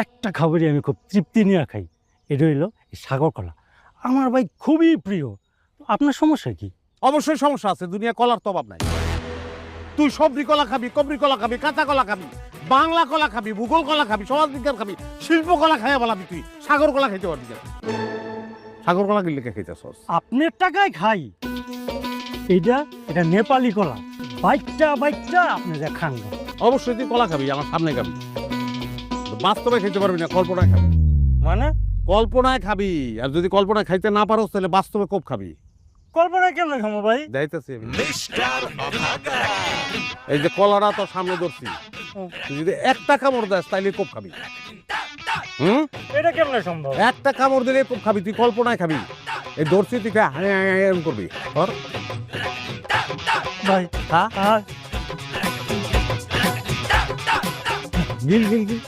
একটা খাবারই আমি খুব তৃপ্তি নিয়ে খাই, এটা হইলো এই সাগর কলা। আমার ভাই খুবই প্রিয়। আপনার সমস্যা কি? অবশ্যই সমস্যা আছে, দুনিয়া কলার তো অভাব নাই। তুই সবজি কলা খাবি, কবরি কলা খাবি, কাঁচা কলা খাবি, বাংলা কলা খাবি, ভূগোল কলা খাবি, সমাজ বিজ্ঞান খাবি, শিল্প কলা খাইয়া বলাবি, তুই সাগর কলা খাইতে পারবি না। সাগর কলা কিনলে খাইতেছস? আপনার টাকায় খাই। এটা নেপালি কলা, বাইকটা আপনি যা খান না। অবশ্যই তুই কলা খাবি, আমার সামনে খাবি, বাস্তবে খেতে পারবি না, কল্পনায় খাবি। মানে কল্পনায় খাবি, আর যদি কল্পনায় খাইতে না পারোস তাহলে বাস্তবে খুব খাবি। কল্পনা কেমন খাবো ভাই? যাইতেছি আমি। এই যে কলাটা তোর সামনে ধরছি, তুই যদি একটা কামড় দেস তাইলে খুব খাবি। এটা কেমন সম্ভব? একটা কামড় দিলে খুব খাবি, তুই কল্পনায় খাবি। এই ধরছি তুই এরকম করবি। কর ভাই হ্যাঁ, গিল গিল গিল।